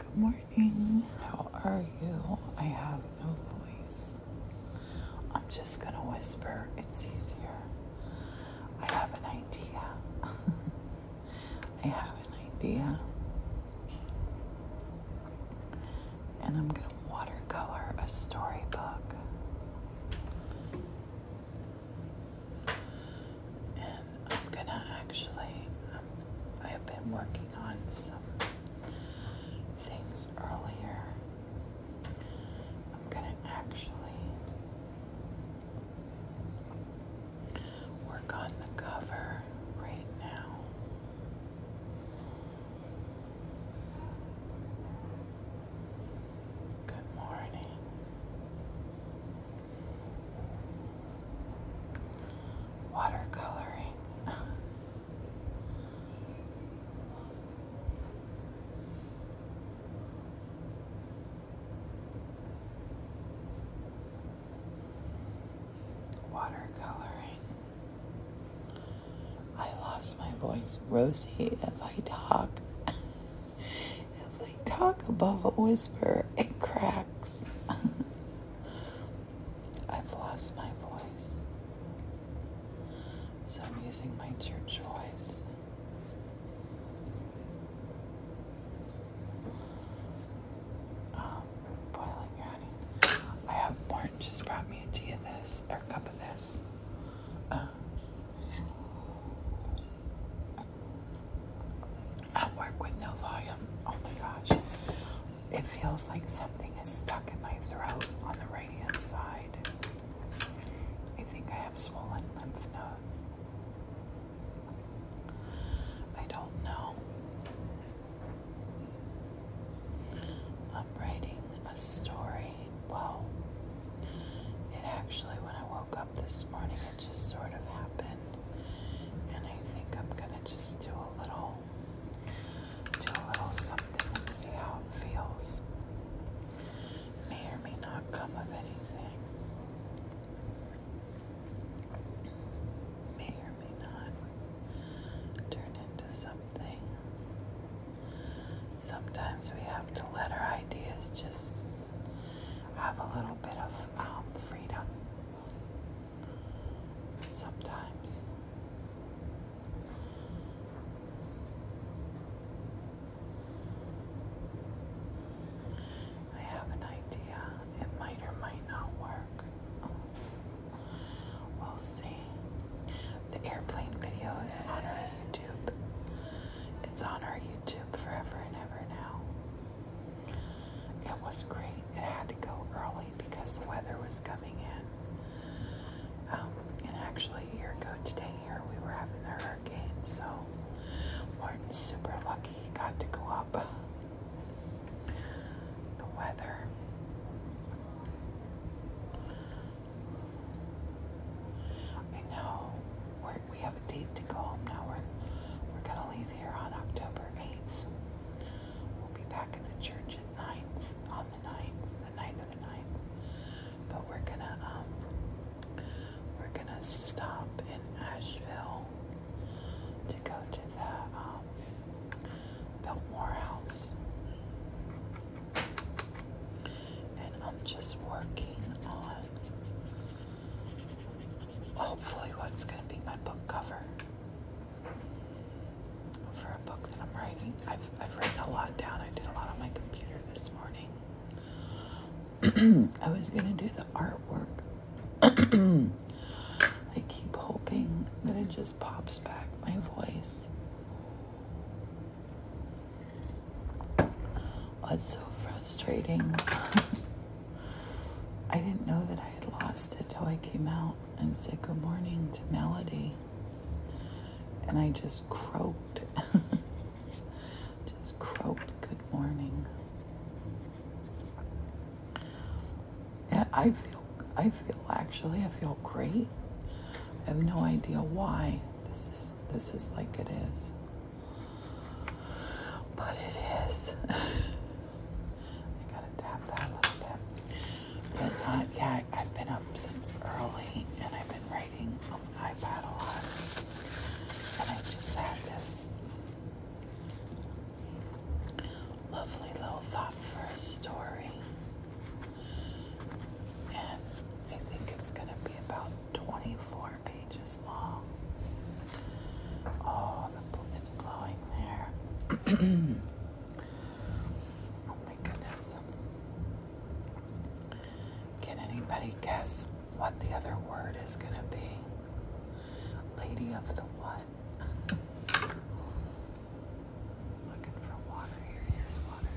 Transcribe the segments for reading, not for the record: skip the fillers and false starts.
Good morning. How are you? I have no voice. I'm just gonna whisper. It's easier. I have an idea. I have an idea. And I'm gonna watercolor a storybook. And I'm gonna I have been working on some things earlier. I'm gonna work on the cover right now. Good morning. Watercoloring. Watercoloring. I lost my voice. Rosie, if I talk above a whisper, it cracks. I've lost my voice. So I'm using my church voice. Boiling honey. I have Martin just brought me a tea of this, or a cup of this. At work with no volume. Oh my gosh. It feels like something is stuck in my throat on the right hand side. I think I have swollen lymph nodes. I don't know. I'm writing a story. Well, it actually, when I woke up this morning, it just sort of happened. And I think I'm gonna just do a little something and see how it feels. May or may not come of anything. May or may not turn into something. Sometimes we have to let our ideas just have a little bit of freedom. Sometimes. I have an idea. It might or might not work. We'll see. The airplane video is on our YouTube. It's on our YouTube forever and ever now. It was great. It had to go early because the weather was coming in. And actually, a year ago today here, we were having the hurricane, so Martin's super lucky he got to go up. The weather. I know. We have a date to go home now. We're going to leave here on October 8th. We'll be back at the church at 9th, on the 9th, the night of the 9th. But we're gonna stop in Asheville to go to the Biltmore House. And I'm just working on hopefully what's going to be my book cover for a book that I'm writing. I've written a lot down. I did a lot on my computer this morning. I was going to do the artwork. I keep hoping that it just pops back my voice. Oh, it's so frustrating. I didn't know that I had lost it till I came out and said good morning to Melody. And I just croaked. Just croaked good morning. Yeah, I feel great. I have no idea why. This is like it is. But it is. I gotta tap that a little bit. But yeah, I've been up since early and I've been writing on my iPad a lot. And I just had this lovely lovely little thought for a story. And I think it's going to be about 24 pages long. Oh, it's blowing there. Oh my goodness. Can anybody guess what the other word is going to be? Lady of the what? Looking for water here. Here's water.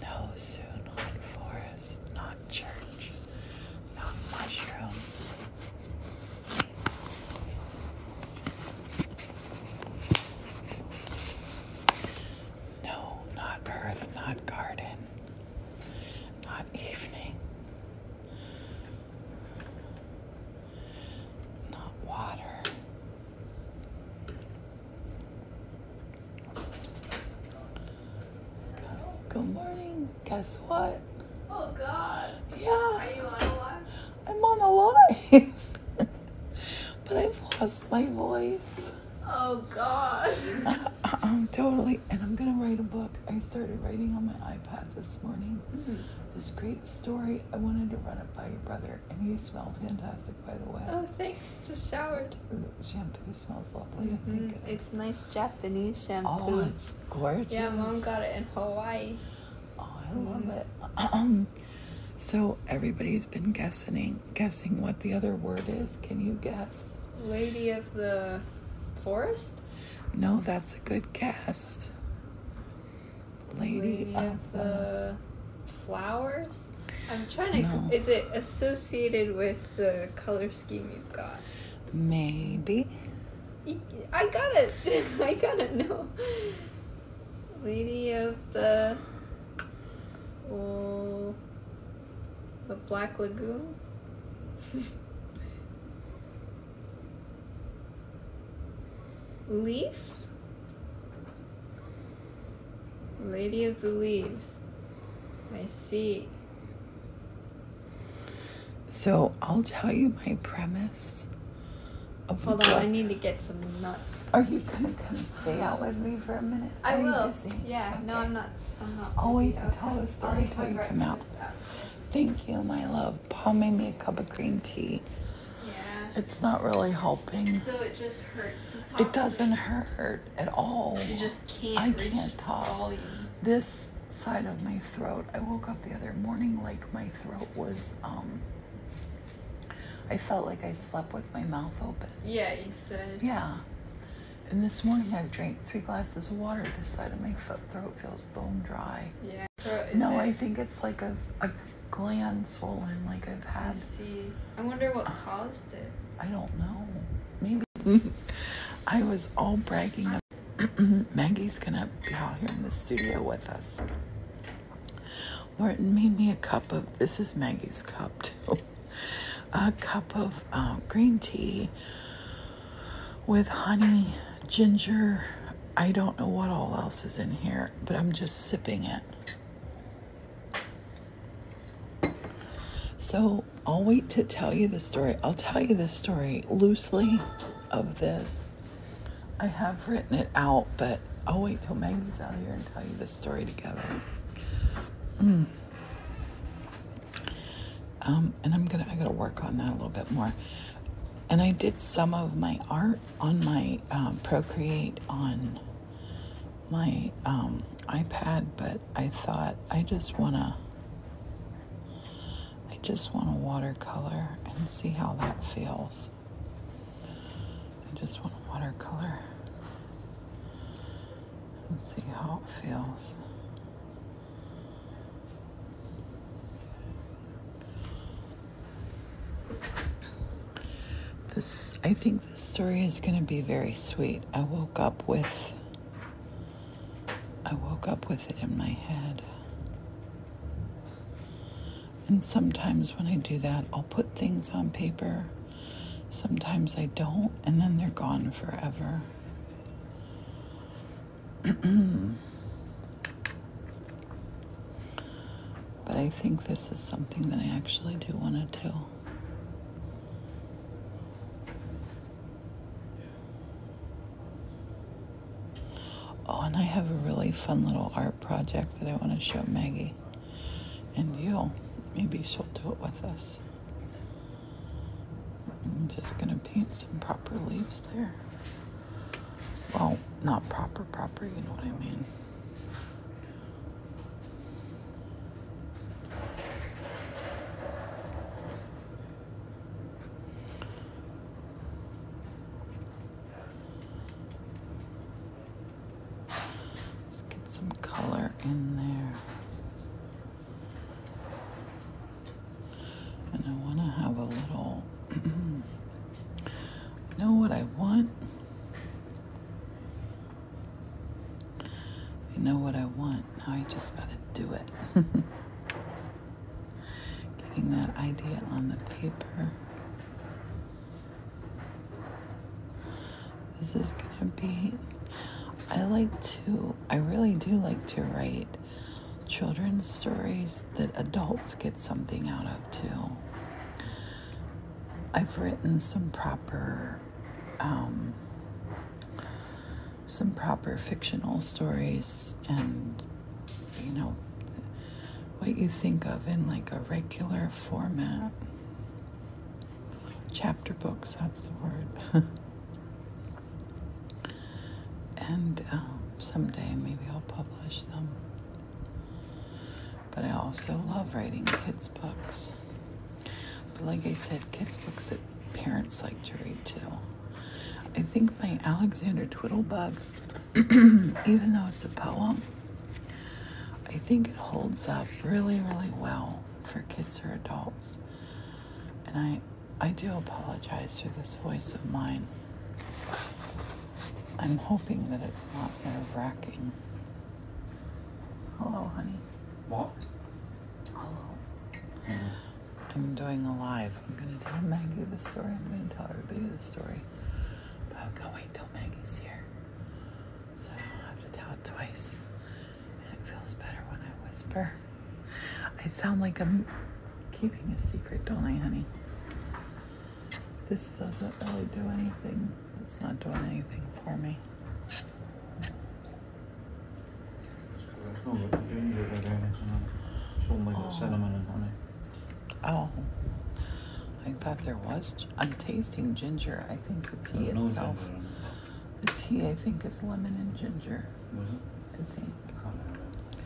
No, Sue, not forest, not church, not mushrooms. No, not earth, not garden, not evening, not water. Good morning. Guess what? Oh, God. Yeah. Are you on a live? I'm on a live. But I've lost my voice. Oh, God. I'm totally, and I'm going to write a book. I started writing on my iPad this morning. This great story. I wanted to run it by your brother, and you smell fantastic, by the way. Oh, thanks. Just showered. The shampoo smells lovely, I think. It's nice Japanese shampoo. Oh, it's gorgeous. Yeah, Mom got it in Hawaii. Oh, I love it. So everybody's been guessing what the other word is. Can you guess? Lady of the forest? No, that's a good guess. Lady of the flowers? I'm trying to... No. Is it associated with the color scheme you've got? Maybe. I got it. I gotta know. Lady of the... Oh, the Black Lagoon? Leaves? Lady of the Leaves. I see. So I'll tell you my premise of the Hold on, I book. need to get some nuts. Are you gonna come stay out with me for a minute? I Are you will. busy? Yeah, Okay. no, I'm not. I'll busy. wait to tell the story I'll leave till my you come out. breakfast out. Thank you, my love. Paul made me a cup of green tea. Yeah. It's not really helping. So it just hurts to talk. It doesn't hurt at all. You just can't I reach can't talk. volume. This side of my throat, I woke up the other morning like my throat was, I felt like I slept with my mouth open. Yeah, you said. Yeah. And this morning I drank 3 glasses of water. This side of my throat feels bone dry. Yeah. I think it's like a gland swollen, like I've had. I see. I wonder what caused it. I don't know. Maybe. I was all bragging up. Maggie's gonna be out here in the studio with us. Morton made me a cup of, this is Maggie's cup too, a cup of green tea with honey, ginger. I don't know what all else is in here, but I'm just sipping it. So I'll wait to tell you the story. I'll tell you the story loosely of this. I have written it out, but I'll wait till Maggie's out here and tell you the story together. And I gotta work on that a little bit more. And I did some of my art on my Procreate on my iPad, but I thought I just wanna watercolor and see how that feels. I just want to watercolor and see how it feels. I think this story is going to be very sweet. I woke up with it in my head. And sometimes when I do that, I'll put things on paper. Sometimes I don't, and then they're gone forever. But I think this is something that I actually do want to do. Oh, and I have a really fun little art project that I want to show Maggie. And you. Maybe she'll do it with us. I'm just going to paint some proper leaves there. Well, not proper, you know what I mean. Just get some color in there. And I want to have a little, you know what I want? I know what I want. Now I just got to do it. Getting that idea on the paper. This is going to be, I really do like to write children's stories that adults get something out of too. I've written some proper fictional stories, and you know what you think of in like a regular format. Chapter books, that's the word. And someday maybe I'll publish them. But I also love writing kids' books. But like I said, kids' books that parents like to read too. I think my Alexander Twiddlebug, even though it's a poem, I think it holds up really, really well for kids or adults. And I do apologize for this voice of mine. I'm hoping that it's not nerve-wracking. Hello, honey. What? Hello. I'm doing a live. I'm going to tell Maggie the story. I'm going to tell everybody the story. But I'm going to wait till Maggie's here. So I don't have to tell it twice. And it feels better when I whisper. I sound like I'm keeping a secret, don't I, honey? This doesn't really do anything. It's not doing anything for me. Cinnamon and honey. Oh, I thought there was. I'm tasting ginger. I think the tea No itself. ginger in it. The tea, I think, is lemon and ginger. Was it? I think. Can't have it.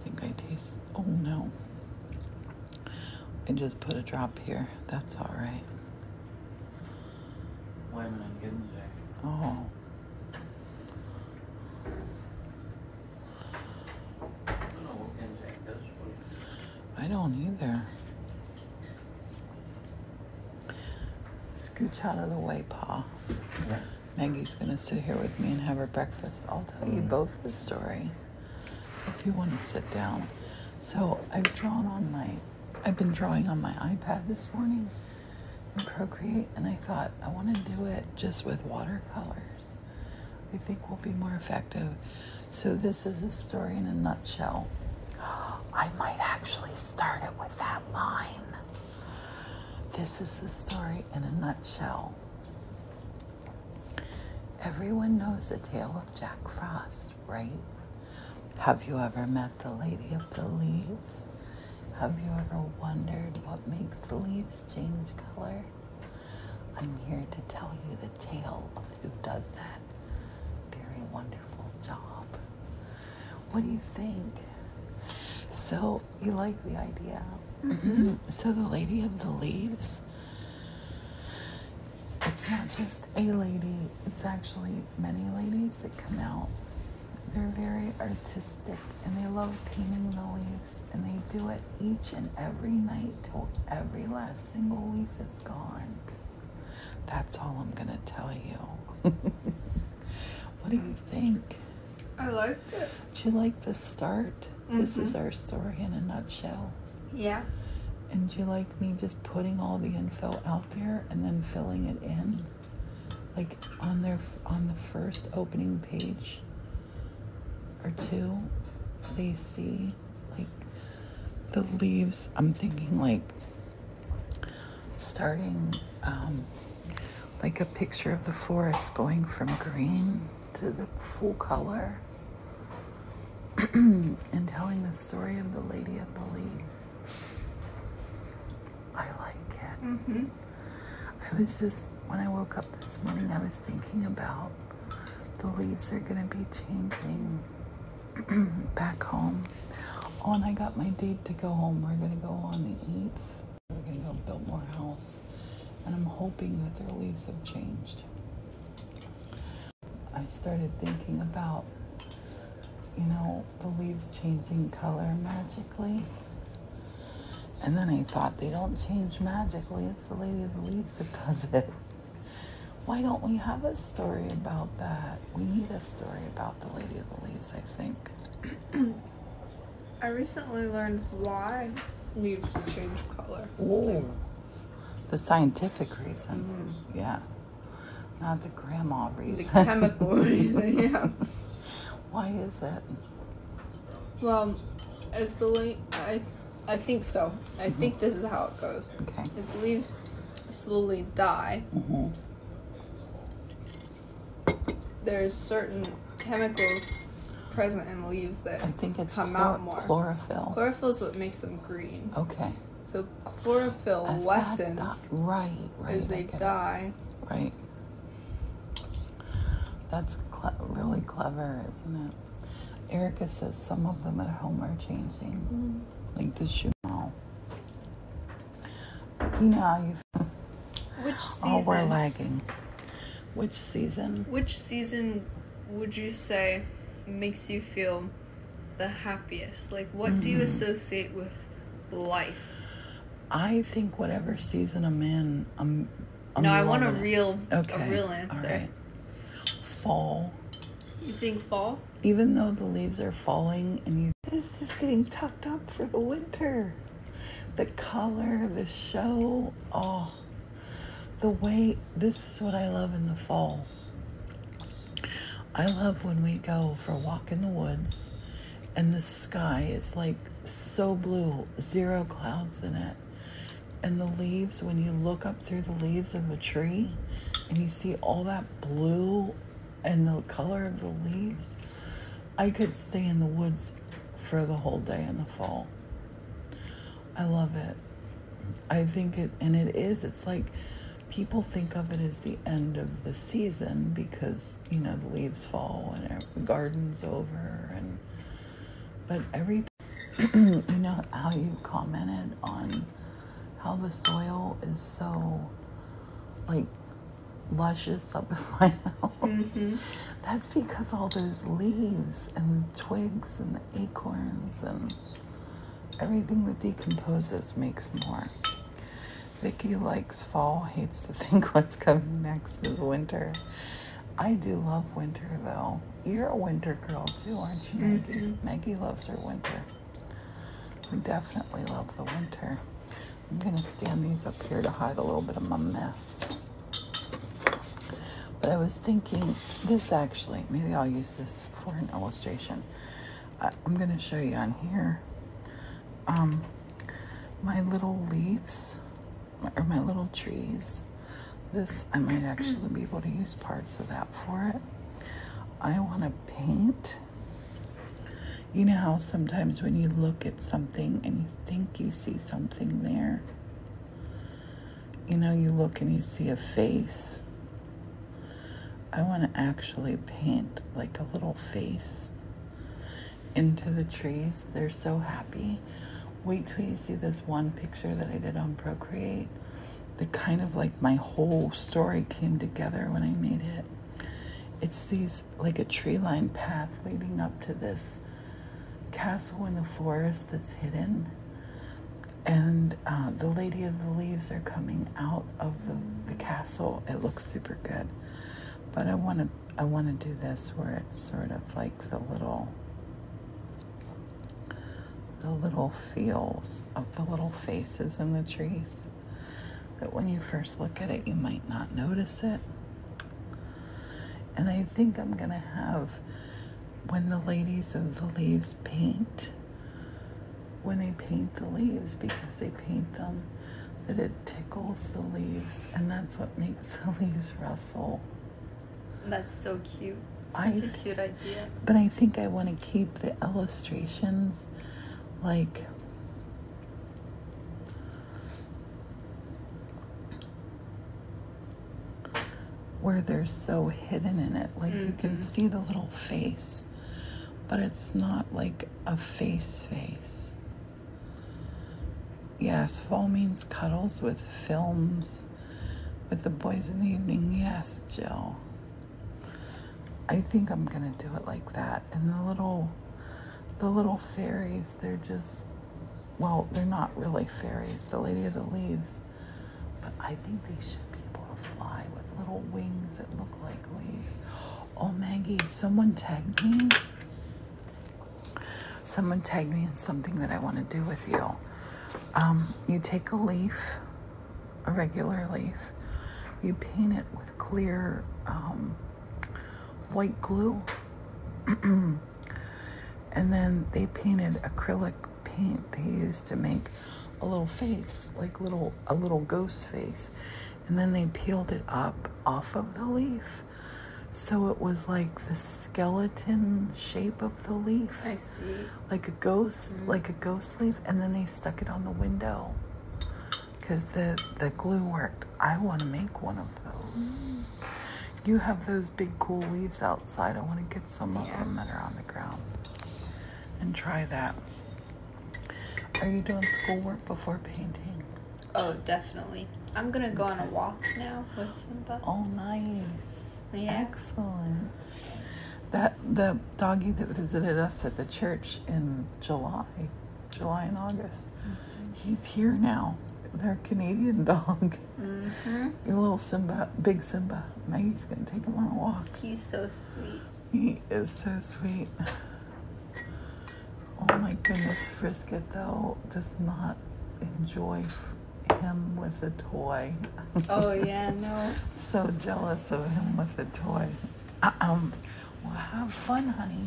I think I taste. Oh no. I just put a drop here. That's all right. Lemon and ginger. Oh. I don't know what ginger does for you. I don't either. Scooch out of the way, Pa. Yeah. Maggie's gonna sit here with me and have her breakfast. I'll tell you both the story if you want to sit down. So I've been drawing on my iPad this morning in Procreate, and I thought I want to do it just with watercolors. I think will be more effective. So this is a story in a nutshell. I might actually start it with that line. This is the story in a nutshell. Everyone knows the tale of Jack Frost, right? Have you ever met the Lady of the Leaves? Have you ever wondered what makes the leaves change color? I'm here to tell you the tale of who does that very wonderful job. What do you think? So, you like the idea? Mm-hmm. So the Lady of the Leaves, it's not just a lady, it's actually many ladies that come out. They're very artistic and they love painting the leaves, and they do it each and every night till every last single leaf is gone. That's all I'm gonna tell you. What do you think? I liked it. Do you like the start? Mm-hmm. This is our story in a nutshell. Yeah. And do you like me just putting all the info out there and then filling it in? Like on the first opening page or two, they see like the leaves. I'm thinking like starting like a picture of the forest going from green to the full color. and telling the story of the Lady of the Leaves. I like it. Mm-hmm. I was just, when I woke up this morning, I was thinking about the leaves are going to be changing back home. Oh, and I got my date to go home. We're going to go on the 8th. We're going to go build more house. And I'm hoping that their leaves have changed. I started thinking about, the leaves changing color magically. And then I thought, they don't change magically. It's the Lady of the Leaves that does it. Why don't we have a story about that? We need a story about the Lady of the Leaves, I think. I recently learned why leaves change color. Ooh. The scientific reason. Mm-hmm. Yes. Not the grandma reason. The chemical reason, yeah. Why is it? Well, as the I think so. I think this is how it goes. Okay. As the leaves slowly die, there's certain chemicals present in leaves that I think it's come out more. Chlorophyll. Chlorophyll is what makes them green. Okay. So chlorophyll lessens right, as they die. Right. That's really clever, isn't it? Erica says some of them at home are changing. Like the shoe. You know how you feel. Which season? Oh, we're lagging. Which season? Which season would you say makes you feel the happiest? Like, what do you associate with life? I think whatever season I'm in, I'm no, I want a real answer. All right. Fall. You think fall? Even though the leaves are falling and this is getting tucked up for the winter. The color, the show, the way, this is what I love in the fall. I love when we go for a walk in the woods and the sky is like so blue, 0 clouds in it. And the leaves, when you look up through the leaves of a tree and you see all that blue and the color of the leaves, I could stay in the woods for the whole day in the fall. I love it. I think it's like people think of it as the end of the season because, the leaves fall and the garden's over but everything, how you commented on how the soil is so like luscious up in my house. That's because all those leaves and the twigs and the acorns and everything that decomposes makes more. Vicky likes fall, hates to think what's coming next is winter. I do love winter though. You're a winter girl too, aren't you, Maggie? Maggie loves her winter. We definitely love the winter. I'm gonna stand these up here to hide a little bit of my mess. But I was thinking, this actually, maybe I'll use this for an illustration. I'm gonna show you on here my little leaves, or my little trees. This, I might actually be able to use parts of that for it. I want to paint. You know how sometimes when you look at something and you think you see something there, you look and you see a face. I want to actually paint like a little face into the trees. They're so happy. Wait till you see this one picture that I did on Procreate. That kind of like my whole story came together when I made it. It's these, like a tree-lined path leading up to this castle in the forest that's hidden. And the Lady of the Leaves are coming out of the castle. It looks super good. But I want to do this where it's sort of like the little feels of the little faces in the trees. That when you first look at it, you might not notice it. And I think I'm going to have, when the ladies of the leaves paint, when they paint the leaves, because they paint them, that it tickles the leaves, and that's what makes the leaves rustle. That's so cute. Such a cute idea. But I think I want to keep the illustrations like where they're so hidden in it. Like you can see the little face, but it's not like a face. Yes, fall means cuddles with films with the boys in the evening. Yes, Jill. I think I'm gonna do it like that. And the little fairies, they're just, well, they're not really fairies, the Lady of the Leaves, but I think they should be able to fly with little wings that look like leaves. Oh, Maggie, someone tagged me. Someone tagged me in something that I want to do with you. You take a leaf, a regular leaf, you paint it with clear white glue, and then they painted acrylic paint they used to make a little face, like a little ghost face, and then they peeled it up off of the leaf, so it was like the skeleton shape of the leaf. I see. Like a ghost, like a ghost leaf, and then they stuck it on the window because the glue worked. I want to make one of those. You have those big cool leaves outside. I want to get some of them that are on the ground and try that. Are you doing schoolwork before painting? Oh, definitely. I'm gonna go on a walk now with Simba. Oh, nice. Yeah. Excellent. The doggy that visited us at the church in July and August, he's here now. They're a Canadian dog. Your little Simba, big Simba. Maggie's gonna take him on a walk. He's so sweet. He is so sweet. Oh my goodness, Frisket though does not enjoy him with a toy. Oh yeah, no. So jealous of him with a toy. Well, have fun, honey.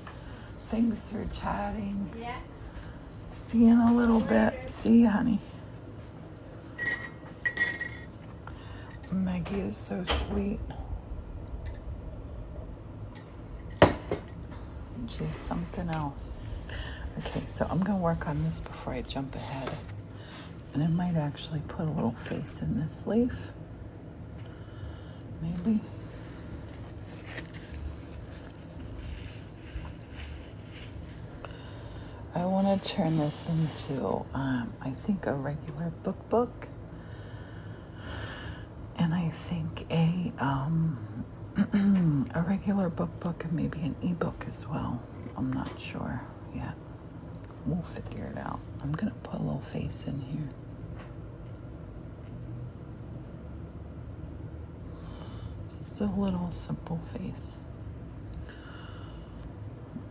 Thanks for chatting. Yeah. See you in a little bit. See you, honey. Maggie is so sweet. She's something else. Okay, so I'm going to work on this before I jump ahead. And I might actually put a little face in this leaf. Maybe. I want to turn this into, I think, a regular book. And I think a regular book and maybe an ebook as well. I'm not sure yet. We'll figure it out. I'm going to put a little face in here. Just a little simple face.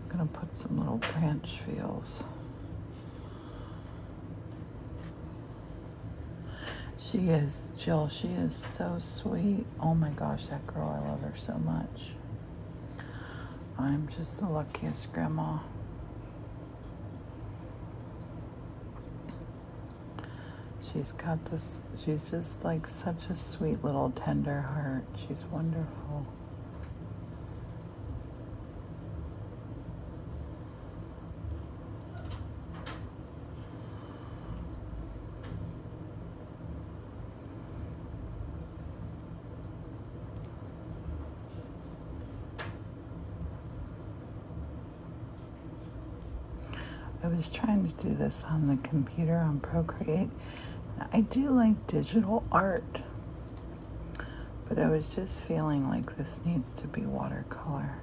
I'm going to put some little branch feels. She is, Jill, she is so sweet. Oh my gosh, that girl, I love her so much. I'm just the luckiest grandma. She's got this, she's just like such a sweet little tender heart. She's wonderful. I was trying to do this on the computer on Procreate. I do like digital art, but I was just feeling like this needs to be watercolor.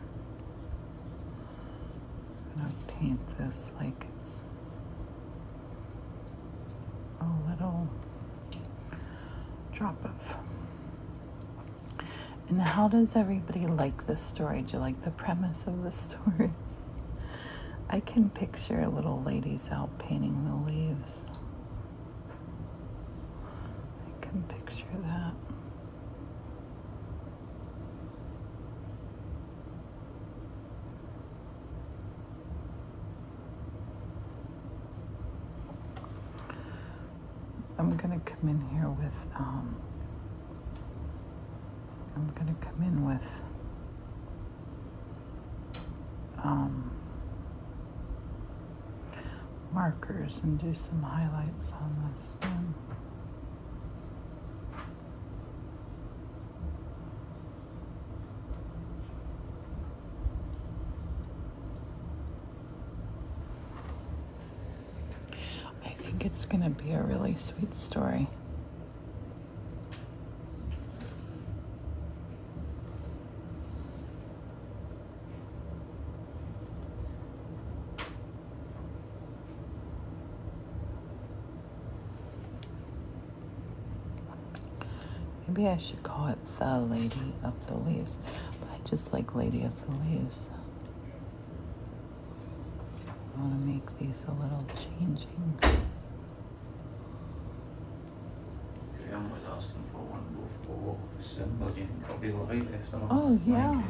I'm gonna paint this like it's a little drop of. And how does everybody like this story? Do you like the premise of the story? I can picture little ladies out painting the leaves. I can picture that. I'm gonna come in here with, markers and do some highlights on this thing. I think it's going to be a really sweet story. Maybe I should call it The Lady of the Leaves, but I just like Lady of the Leaves. I want to make these a little changing. Graham was asking for one before December. Do you think I'll be alright after all? Oh, yeah.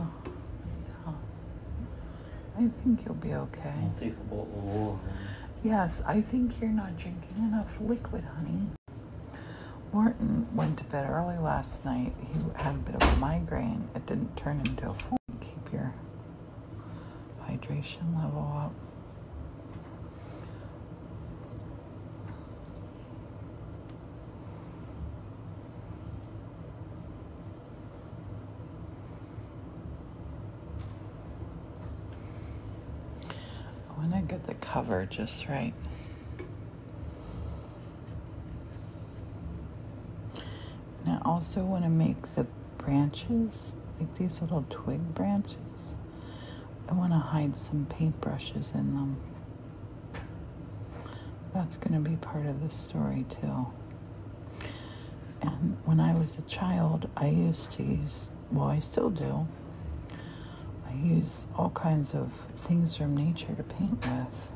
I think you'll be okay. I'll take a bottle of water. Yes, I think you're not drinking enough liquid, honey. Morton went to bed early last night. He had a bit of a migraine. It didn't turn into a full. Keep your hydration level up. I want to get the cover just right. And I also want to make the branches, like these little twig branches, I want to hide some paintbrushes in them. That's going to be part of the story too. And when I was a child, I used to use, well, I still do, I use all kinds of things from nature to paint with.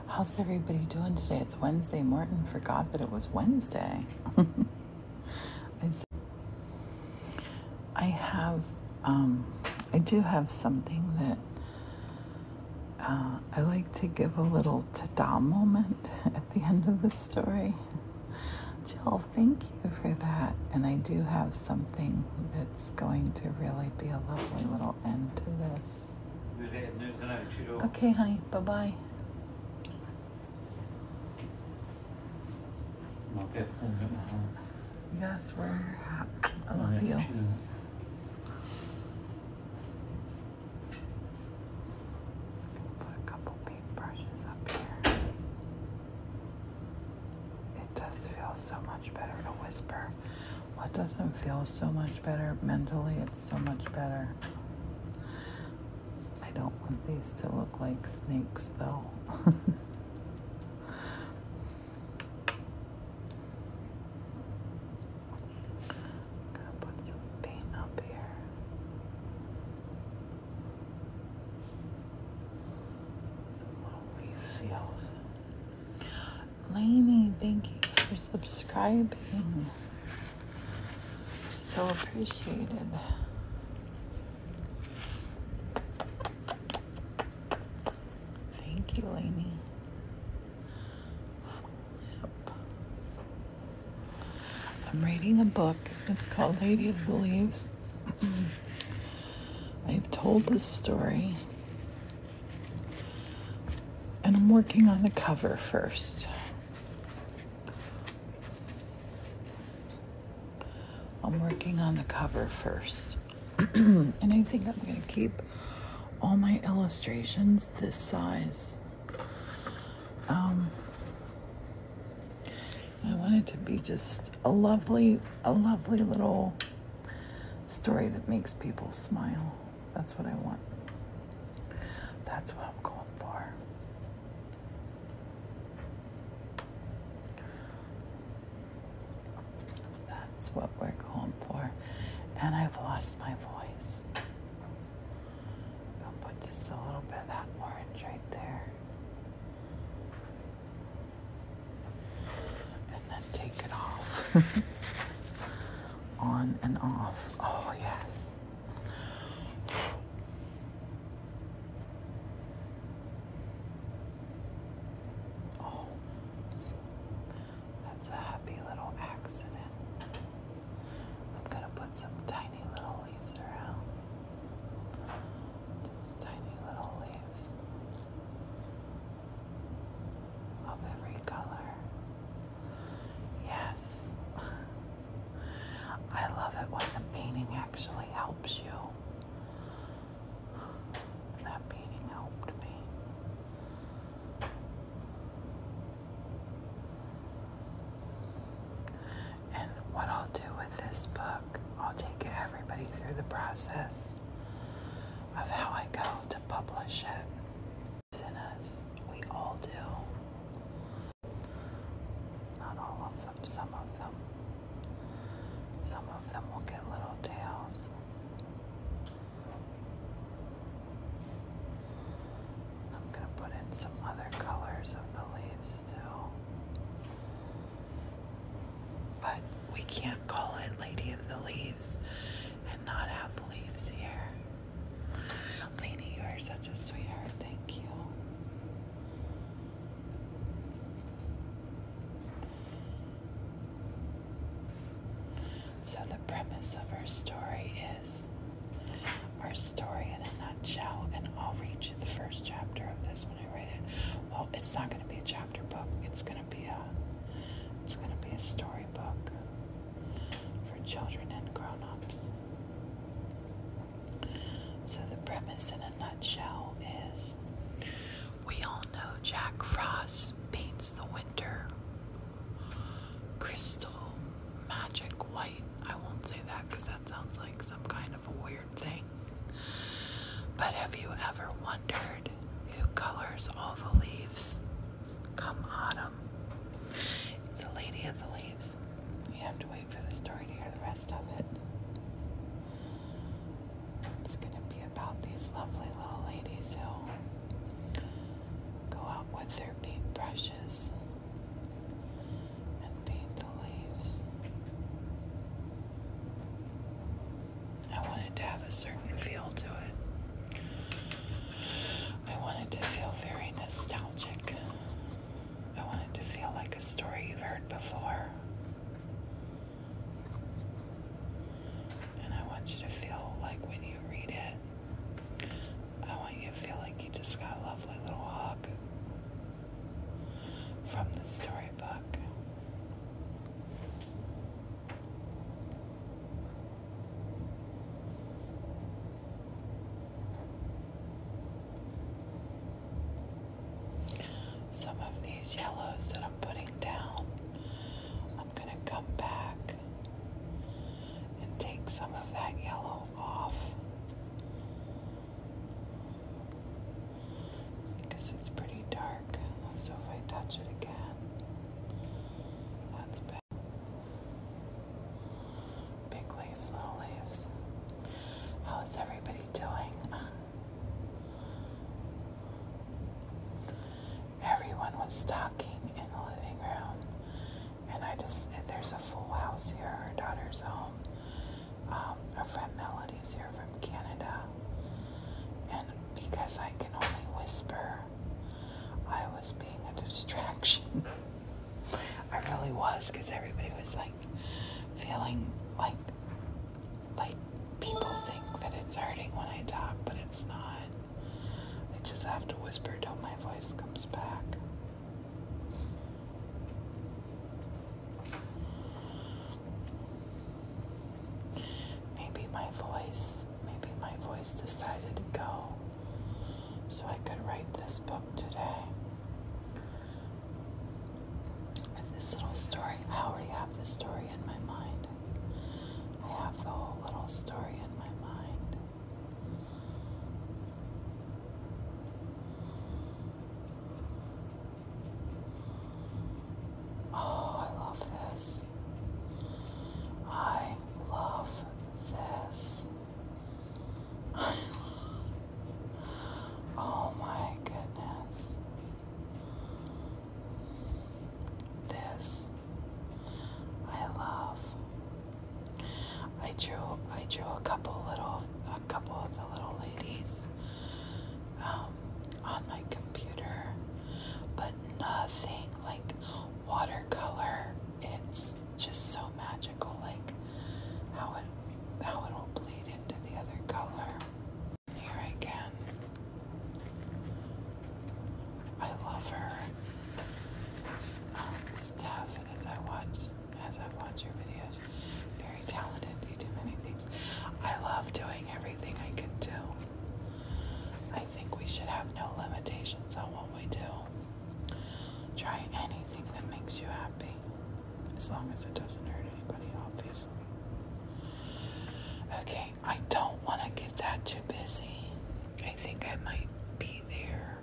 How's everybody doing today? It's Wednesday. Morton forgot that it was Wednesday. I do have something that I like to give a little ta-da moment at the end of the story. Jill, thank you for that. And I do have something that's going to really be a lovely little end to this. We're heading out now, Cheryl. Okay, honey. Bye-bye. I'll get home at my home. Yes, we're happy. I love you. Put a couple paintbrushes up here. It does feel so much better to whisper. What doesn't feel so much better mentally? It's so much better. I don't want these to look like snakes, though. Lainey, thank you for subscribing. So appreciated. Thank you, Lainey. Yep. I'm reading a book. It's called Lady of the Leaves. I've told this story. And I'm working on the cover first. I'm working on the cover first. And I think I'm going to keep all my illustrations this size. I want it to be just a lovely little story that makes people smile. That's what I want. That's what I'm going for. That's what we're going for. And I've lost my voice. I'll put just a little bit of that orange right there. And then take it off. On and off. Oh, yes. Oh. accident. I'm gonna put some tiny little leaves around. Just tiny little leaves of every color. Yes. I love it when the painting actually helps you. That painting helped me. And what I'll do with this book, I'll take everybody through the process of how I go to publish it. In us, we all do. Not all of them, some of them. Some of them will get little tails. I'm going to put in some other colors of the leaves too. But we can't call it Lady of the Leaves and not have leaves here. Lady, you are such a sweetheart. Thank you. So the premise of our story is our story in a nutshell, and I'll read you the first chapter of this when I write it. Well, it's not going to be a chapter book. It's going to be a storybook for children and grown-ups. So the premise in a nutshell is, we all know Jack Frost paints the winter crystal magic white. I won't say that because that sounds like some kind of a weird thing. But have you ever wondered who colors all the leaves come autumn? It's the Lady of the Leaves. You have to wait for the story to hear the rest of it. It's going to be about these lovely little ladies who go out with their paintbrushes and paint the leaves. I wanted to have a certain feel to it. I wanted to feel very nostalgic. I wanted to feel like a story you've heard before. And I want you to feel like when you read it, I want you to feel like you just got a lovely little hug from the storybook. Some of these yellows that I'm putting down, I'm going to come back and take some of that yellow off because it's pretty dark. So if I touch it again, that's bad. Big leaves, little leaves. How is everybody doing? Everyone was talking in the living room, and there's a full house here. Our daughter's home. Our friend Melody's here from Canada, and because I can only whisper, I was being a distraction. I really was, because everybody was like feeling like people think that it's hurting when I talk, but it's not. I just have to whisper till my voice comes back. Maybe my voice decided to go so I could write this book today. And this little story, I already have the story in my mind. I have the whole little story in my mind. Oh, I love this. I love this. Oh my goodness. This I love. I drew a couple of the little ladies on my computer, but nothing like watercolor. It's just so videos. I've watched your videos. Very talented. You do many things. I love doing everything I can do. I think we should have no limitations on what we do. Try anything that makes you happy. As long as it doesn't hurt anybody, obviously. Okay, I don't want to get that too busy. I think I might be there.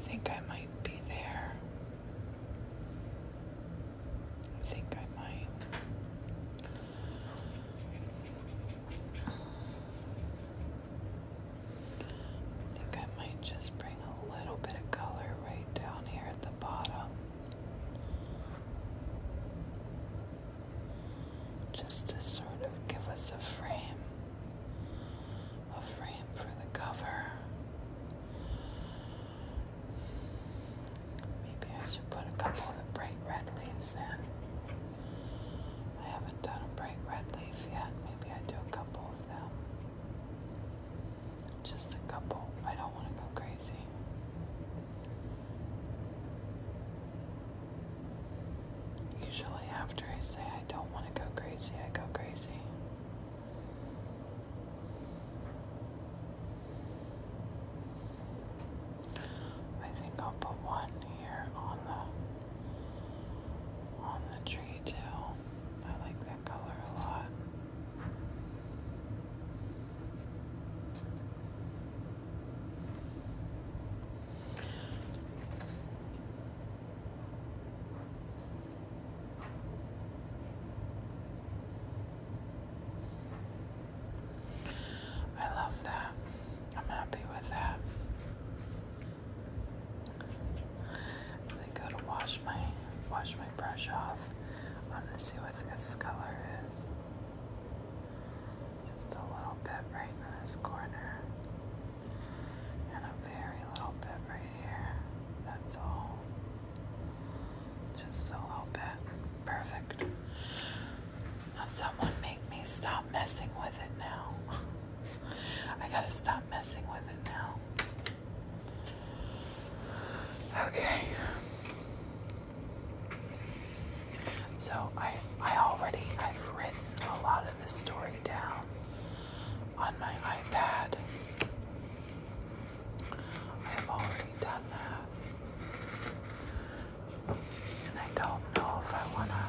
I think I might be there. I think I might. I think I might just bring a little bit of color right down here at the bottom. Just to sort of give us a frame for the cover. Maybe I should put a couple of the bright red leaves in. I haven't done a bright red leaf yet. Maybe I do a couple of them. Just a couple. I don't want to go crazy. Usually after I say I don't want to go crazy, I go crazy. I think I'll put one here on the tree too. I like that color a lot. I love that. I'm happy with that. As I go to wash my brush off, I'm gonna see what this color is. Just a little bit right in this corner, and a very little bit right here. That's all. Just a little bit. Perfect. Now someone make me stop messing with it now. I gotta stop messing with it now. Okay. So I've written a lot of the story down on my iPad. I've already done that. And I don't know if I wanna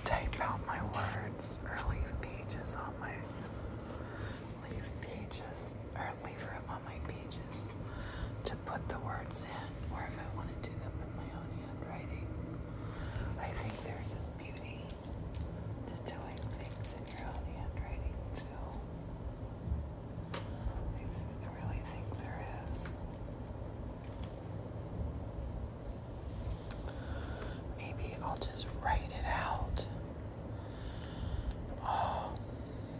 type out my words or leave pages on my leave room on my pages to put the words in, or if I want to do them in my own handwriting. I think there's a beauty to doing things in your own handwriting too. I really think there is. Maybe I'll just write it out. Oh,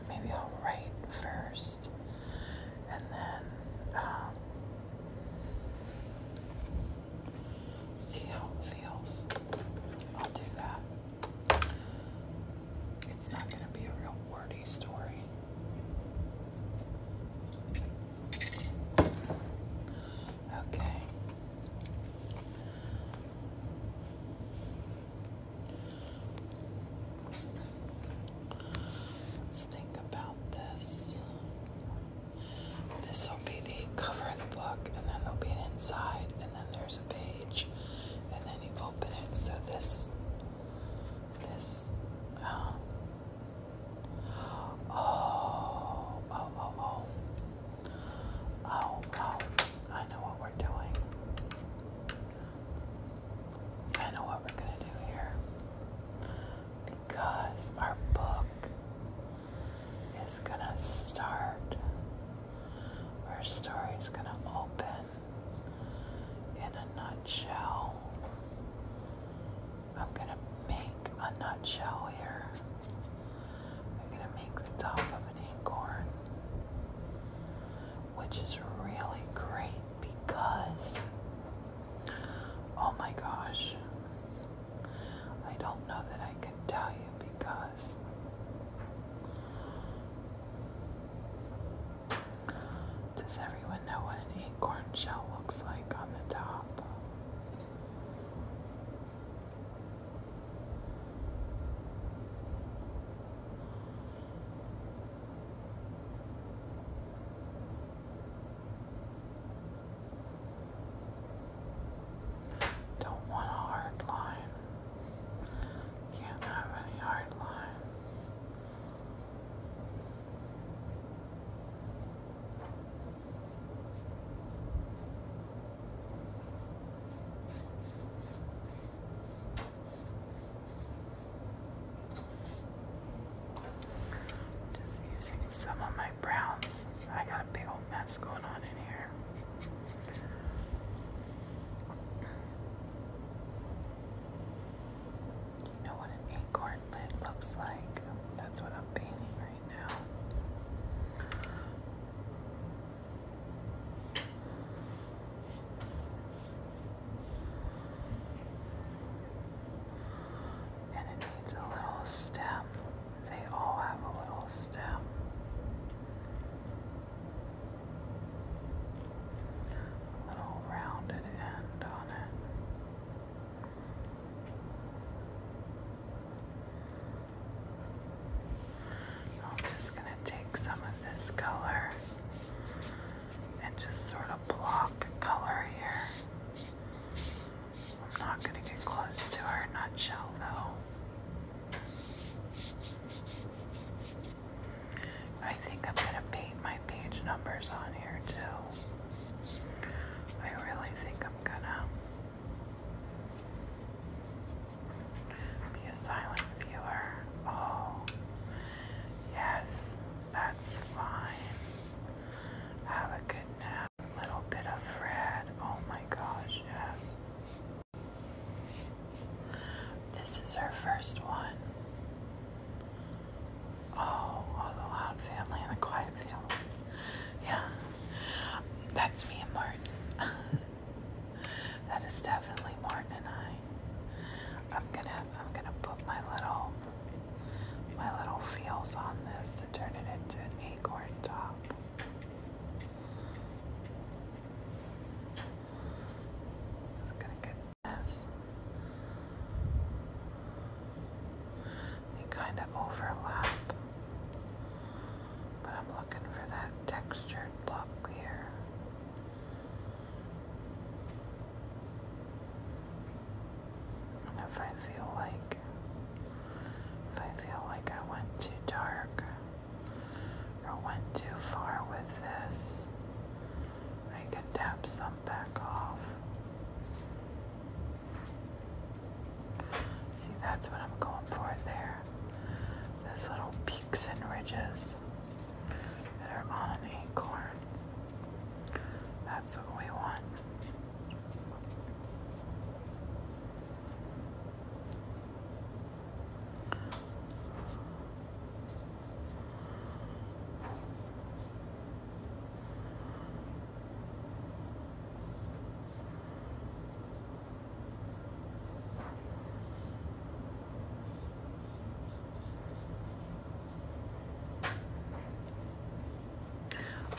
maybe I'll write first. And then see how it feels. I'll do that. It's not going to be a real wordy story. Okay. Let's think about this. This will be the cover of the book, and then there'll be an inside, and then there's a page, and then you open it. So this, I know what we're doing. I know what we're gonna do here. Because our book is gonna start, our story's gonna open in a nutshell. I'm gonna make a nutshell here. I'm gonna make the top of an acorn, which is really great because, oh my gosh, I don't know that I can tell you because does everyone know what an acorn shell looks like on the top? mess going on in here. Do you know what an acorn lid looks like? That's what I'm painting right now. And it needs a little stem. They all have a little stem. A little rounded end on it. I'm just going to take some of this color and just sort of block color here. I'm not going to get close to her nutshell though. I think I'm going to paint my page numbers on here too. I really think I'm gonna be a silent viewer. Oh, yes, that's fine. Have a good nap. A little bit of Fred. Oh my gosh, yes. This is our first one. Oh, the loud family and the quiet family. Yeah, that's me and Martin. That is definitely Martin and I. I'm gonna put my little feels on this to turn it into an acorn top. Just gonna get this. They kind of overlap, but I'm looking for that textured look here. And if I feel like I went too dark or went too far with this, I can tap some back off. See, that's what I'm going for there. Those little peaks and ridges that are on an acorn. That's what we want.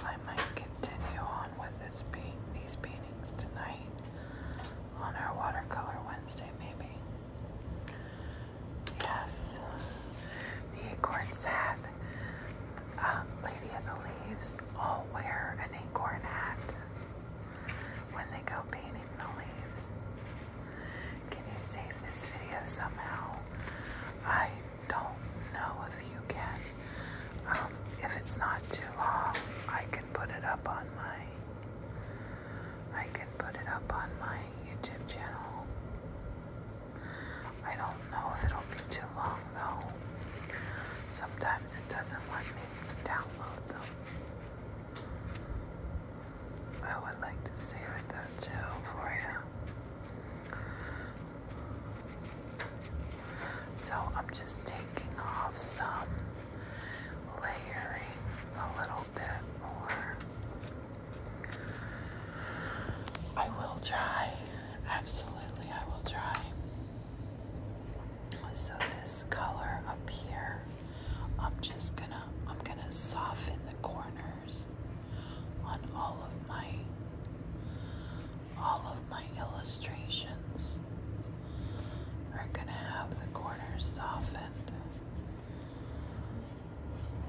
I might continue on with these paintings tonight on our watercolor Wednesday, maybe. Yes, the acorns hat. Lady of the Leaves all wear an acorn hat when they go painting the leaves. Can you save this video somehow? I don't know if you can. If it's not too long, I can put it up on my YouTube channel. I don't know if it'll be too long though. Sometimes it doesn't let me download them. I would like to save it though too for you. So I'm just taking off some, layering a little bit more. I will try. Absolutely, I will try. So this color up here, I'm gonna soften the corners on all of my illustrations. Are gonna have the corners softened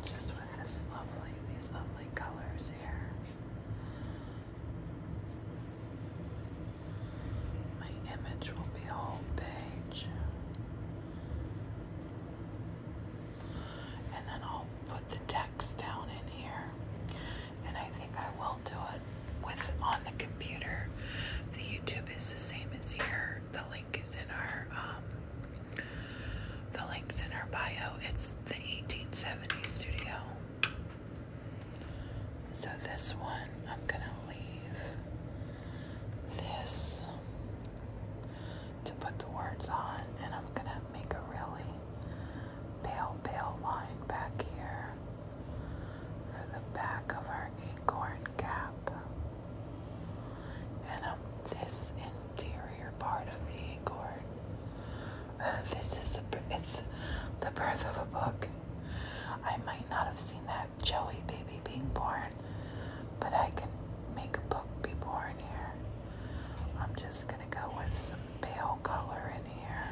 just with these the book. I might not have seen that Joey baby being born, but I can make a book be born here. I'm just gonna go with some pale color in here,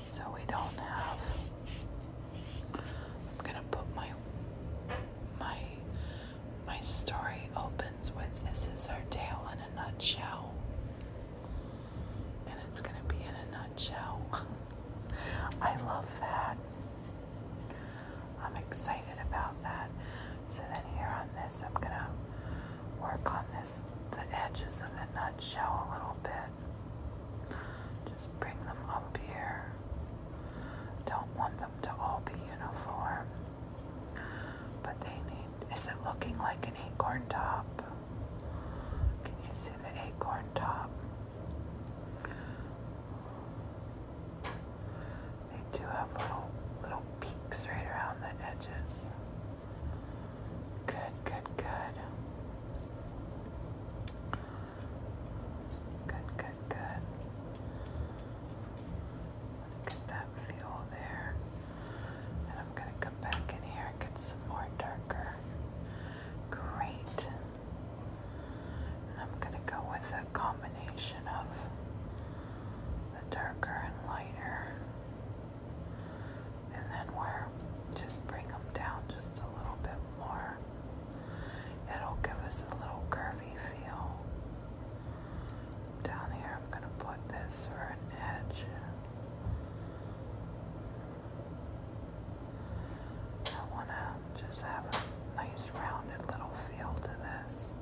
so we don't have. I'm gonna put my story opens with "This is our tale in a nutshell," and it's gonna be in a nutshell. I love that. I'm excited about that. So then here on this, I'm gonna work on the edges of the nutshell a little bit. Just bring them up here. Don't want them to all be uniform, but they need. Is it looking like an acorn top? Can you see the acorn top? They do have little peaks right around the edges. Good. Get that feel there. And I'm gonna come back in here and get some more darker. Great. And I'm gonna go with a combination of the darker and lighter. And then just bring them down just a little bit more. It'll give us a little curvy feel. Down here, I'm going to put this for an edge. I want to just have a nice rounded little feel to this.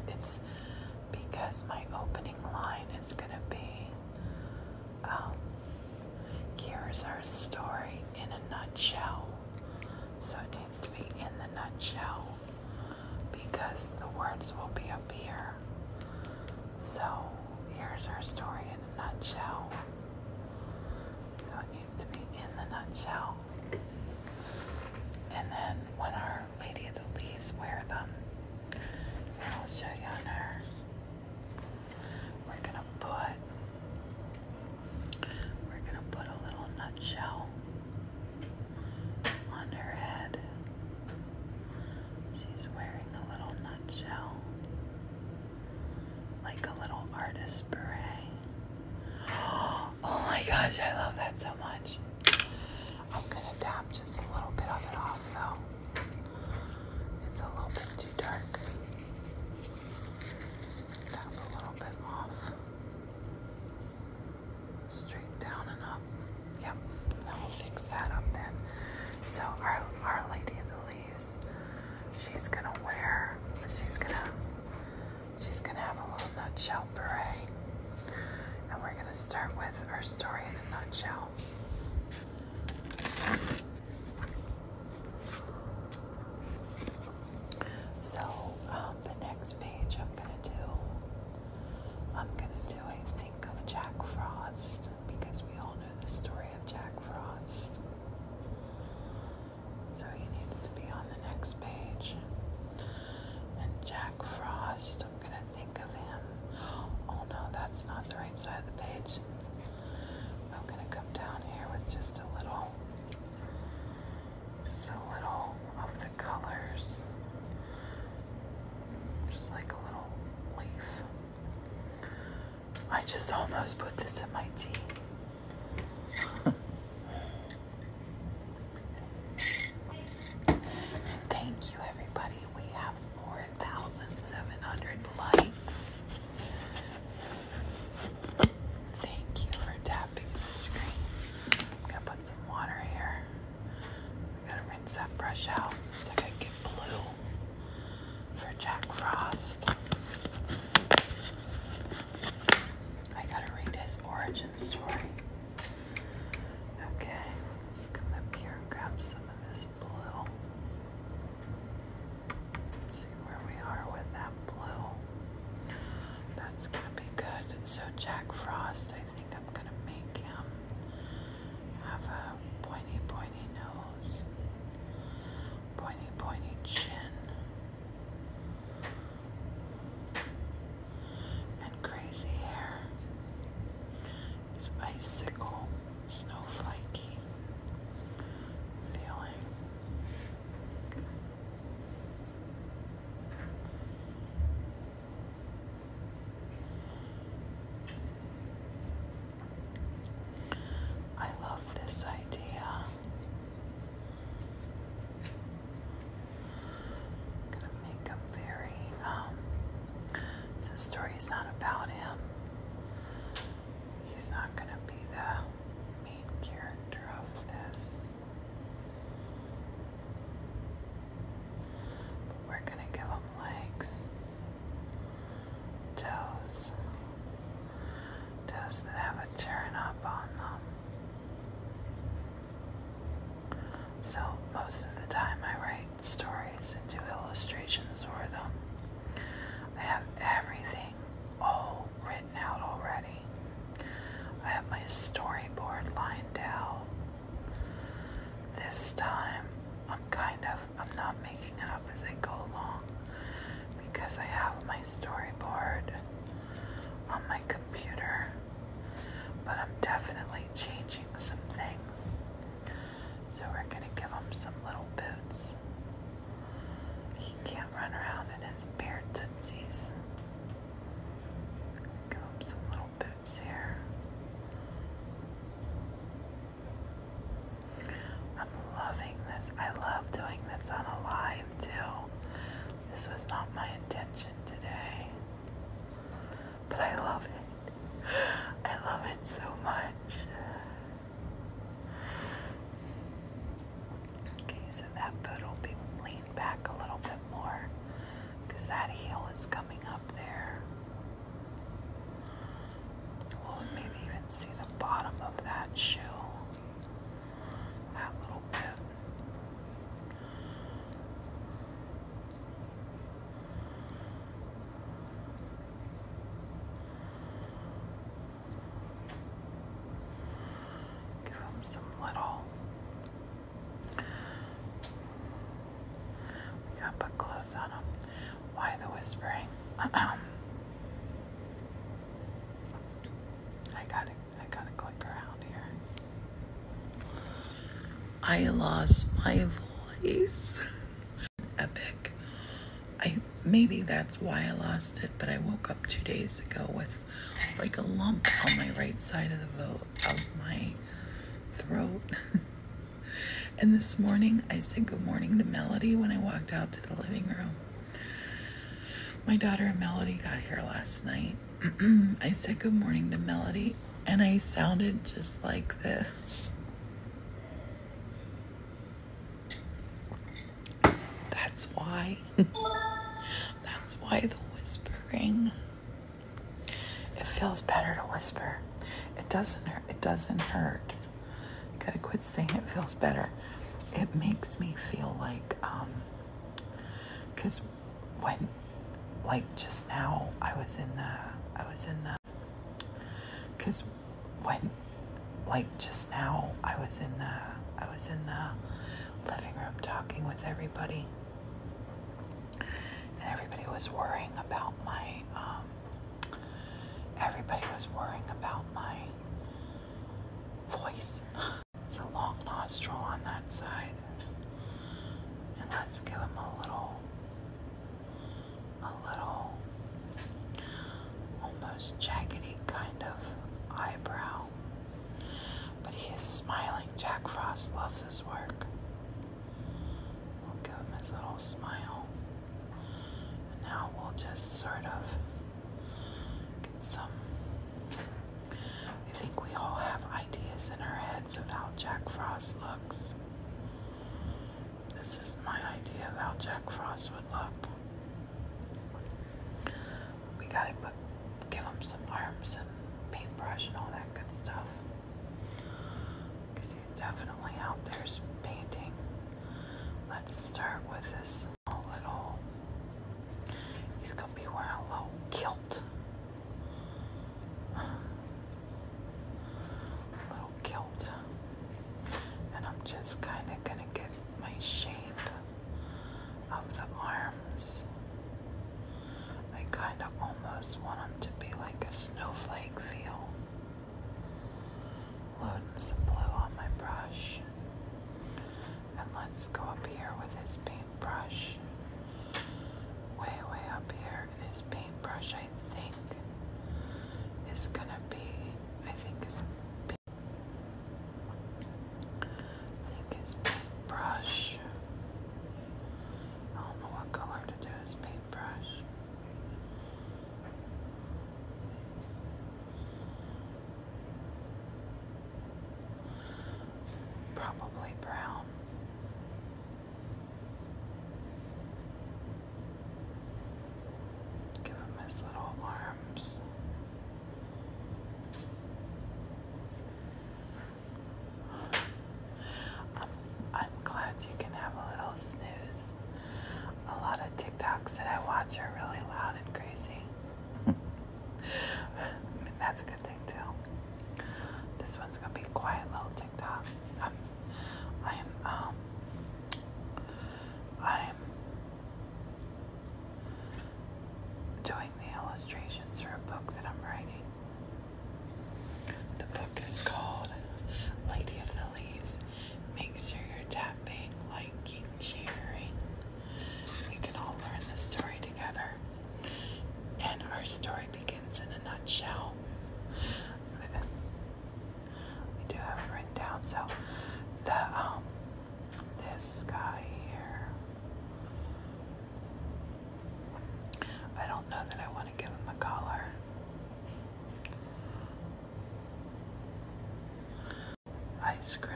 It's because my opening line is going to be, here's our story in a nutshell. So it needs to be in the nutshell because the words will be up here. So here's our story in a nutshell. So it needs to be in the nutshell. And then when our Lady of the Leaves wear them, I'll show you on her. We're gonna put a little nutshell on her head. She's wearing a little nutshell, like a little artist beret. Oh my gosh, I love that so much. I'm gonna dab just a little bit of it off though. It's a little bit too dark. Tap a little bit off. Straight down and up. Yep, I'll fix that up then. So our Lady of the Leaves, she's gonna have a little nutshell beret. And we're gonna start with our story in a nutshell. So the next page I'm gonna do I think of Jack Frost, because we all know the story of Jack Frost. So he needs to be on the next page. And Jack Frost, I'm gonna think of him. Oh no, that's not the right side of the page. I'm gonna come down here with just a little of the colors. Just like a little leaf. I just almost put this in my tea. Thank you, everybody. We have 4,700 likes. Thank you for tapping the screen. I'm gonna put some water here. We gotta rinse that brush out so I can get blue for Jack Frost. I gotta read his origin story. Okay, let's come up here and grab some of this blue. See where we are with that blue. That's gonna be good. So Jack Frost, I think I'm gonna make him have a pointy nose. Pointy So most of the time I write stories and do illustrations for them. I have everything all written out already. I have my storyboard lined out. This time I'm not making it up as I go along because I have my storyboard on my computer, but I'm definitely changing some things. So we're gonna give him some little boots. He can't run around in his bare tootsies. Give him some little boots here. I'm loving this. I love doing this on a live too. This was not my intention today, but I love it. I love it so much. Okay, so that boot will be leaned back a little bit more because that heel is coming up there. We'll maybe even see the bottom of that shoe. That little boot. Give him some little. We gotta put clothes on him. Why the whispering? I gotta click around here. I lost my voice. Epic. Maybe that's why I lost it, but I woke up 2 days ago with like a lump on my right side of my throat. And this morning I said good morning to Melody when I walked out to the living room. My daughter Melody got here last night. I said good morning to Melody and I sounded just like this. That's why. That's why the whispering. It feels better to whisper. It doesn't hurt. It doesn't hurt. You gotta quit saying it feels better. It makes me feel like, because when, like just now, I was in the living room talking with everybody, and everybody was worrying about my voice. It's a long nostril on that side, and let's give him a little almost jaggedy kind of eyebrow, but he is smiling. Jack Frost loves his work. We'll give him his little smile, and now we'll just sort of get some. I think we all have ideas in our heads of how Jack Frost looks. This is my idea of how Jack Frost would look. We gotta give him some arms and paintbrush and all that good stuff, because he's definitely out there painting. Let's start with this little. He's gonna be wearing a little kilt. And I'm just kind of gonna get my shape of the arms. I kind of almost want him to be like a snowflake feel. Loading some blue on my brush. And let's go up here with his paintbrush. Way up here. And his paintbrush, I think, is gonna be, his paintbrush. I don't know what color to do his paintbrush. Probably brown. Give him his little arms. I'm glad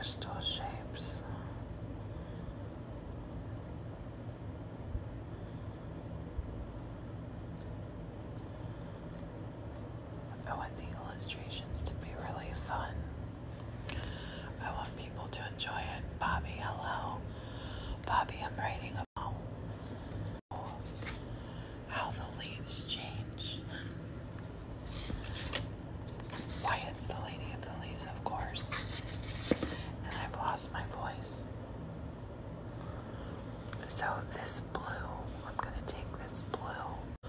crystal shapes. I want the illustrations to be really fun. I want people to enjoy it. Bobby, hello. Bobby, I'm writing about how the leaves change. Wyatt's the lady of the leaves, of course. And I've lost my voice. So this blue, I'm going to take this blue.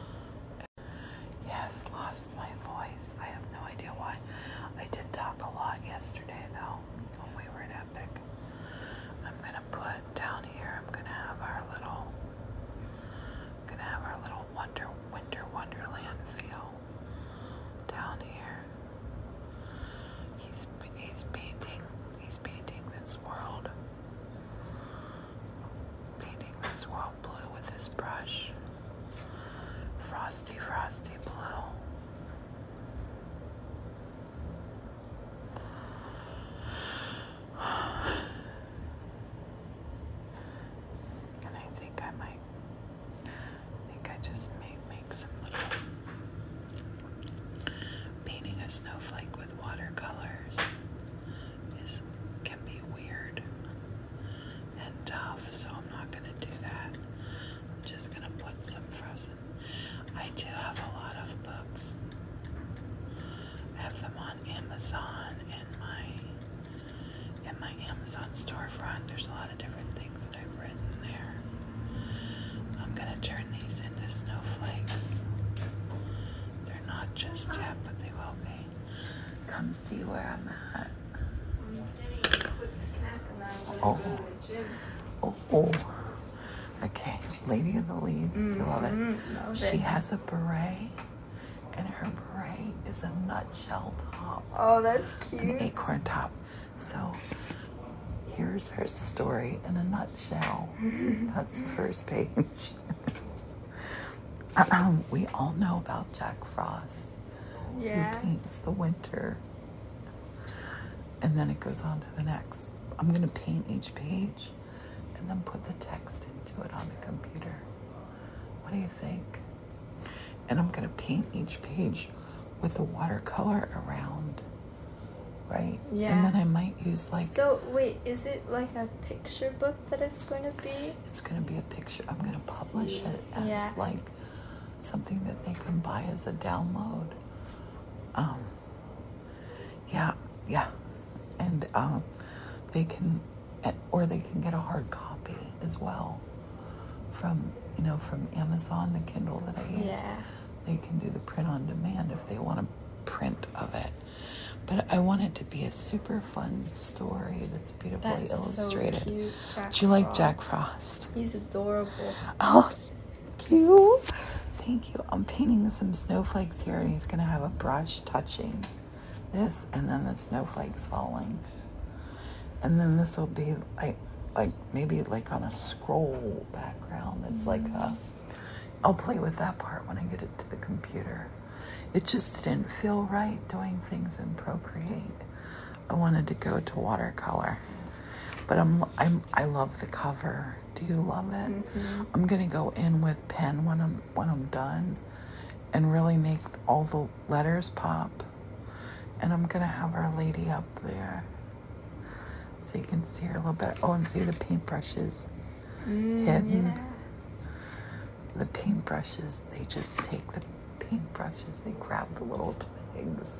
Yes, lost my voice. I have no idea why. I did talk a lot yesterday, though, when we were at Epic. I'm going to put down here, I'm going to have our little winter wonderland feel down here. He's painting this world. Painting this world blue with his brush. Frosty, frosty blue. And I think I just make some little painting a snowflake with watercolors can be weird and tough, so I'm not gonna do that. I'm just gonna put some frozen. I do have a lot of books. I have them on Amazon in my Amazon storefront. There's a lot of different things that I've written there. I'm gonna turn these into snowflakes. They're not just yet, but they will be. Come see where I'm at. I'm getting a quick snack and then I'm gonna go to the gym. Oh. Okay, Lady of the Leaves. Do you love it? Love She it. has a beret, and her beret is a nutshell top. Oh, that's cute. An acorn top. So here's her story in a nutshell. That's the first page. We all know about Jack Frost, Yeah. who paints the winter. And then it goes on to the next. I'm going to paint each page and then put the text into it on the computer. What do you think? And I'm going to paint each page with a watercolor around, right? Yeah. And then I might use So, wait, is it like a picture book that it's going to be? it's going to be a picture. I'm going to publish it as Yeah. like something that they can buy as a download. Yeah. And they can, or they can get a hard copy as well from Amazon, the Kindle that I use. Yeah. They can do the print on demand if they want a print of it. But I want it to be a super fun story that's beautifully illustrated. So cute. Jack Do you like Frost. Jack Frost? He's adorable. Oh, thank you. Thank you. I'm painting some snowflakes here, and he's going to have a brush touching this, and then the snowflakes falling. And then this will be like maybe like on a scroll background. That's like I'll play with that part when I get it to the computer. It just didn't feel right doing things in Procreate. I wanted to go to watercolor. But I love the cover. Do you love it? Mm-hmm. I'm gonna go in with pen when I'm done and really make all the letters pop. And I'm gonna have Our Lady up there so you can see her a little bit. Oh, and see the paintbrushes hidden. Yeah. The paintbrushes, they just take the paintbrushes, they grab the little twigs.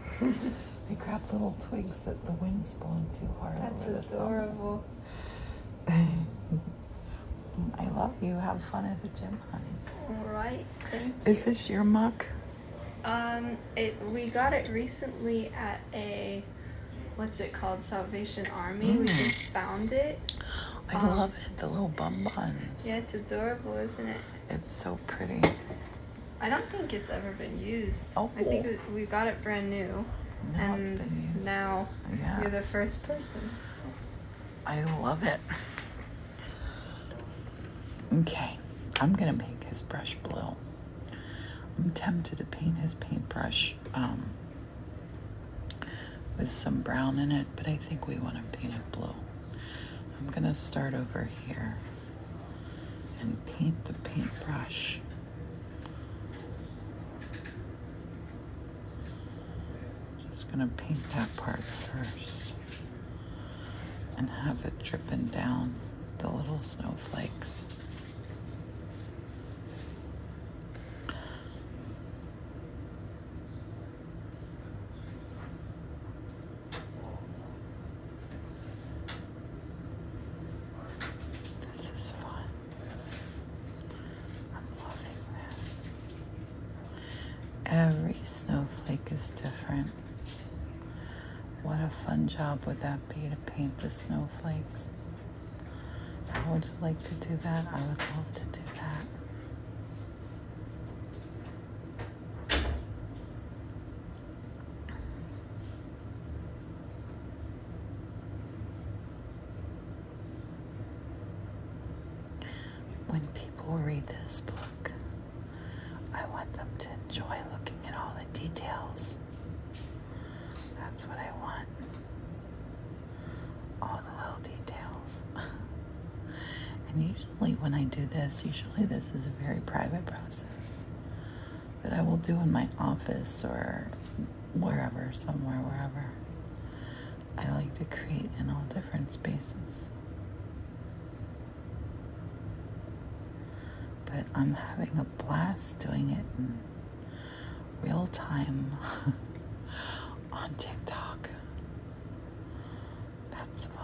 They grab the little twigs that the wind's blowing too hard That's over the summer. adorable. I love you. Have fun at the gym, honey. All right. Thank you. Is this your mug? We got it recently at a, what's it called? Salvation Army. We just found it. I love it. The little bum buns. Yeah, it's adorable, isn't it? It's so pretty. I don't think it's ever been used. Oh. I think we got it brand new. Now and it's been used. now Yes. you're the first person. I love it. Okay, I'm gonna make his brush blue. I'm tempted to paint his paintbrush with some brown in it, but I think we want to paint it blue. going to start over here and paint the paintbrush. Just going to paint that part first and have it dripping down the little snowflakes. This is fun. I'm loving this. Every snowflake is different. What a fun job would that be to paint the snowflakes? How would you like to do that? I would love to do that. When people read this book, I want them to enjoy looking at all the details. That's what I want. All the little details. And usually when I do this, this is a very private process that I will do in my office or wherever, wherever. I like to create in all different spaces. But I'm having a blast doing it in real time on TikTok. That's fun.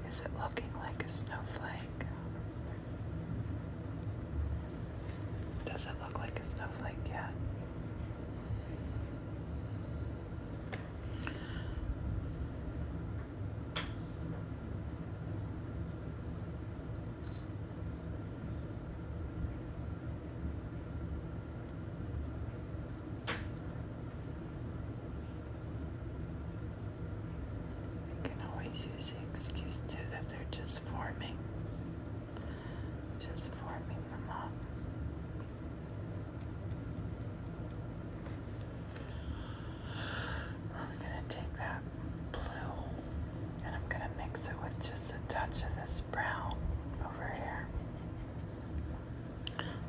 Is it looking like a snowflake? Does it look like a snowflake yet? You can always use the excuse too that they're just forming them up. I'm gonna take that blue and I'm gonna mix it with just a touch of this brown over here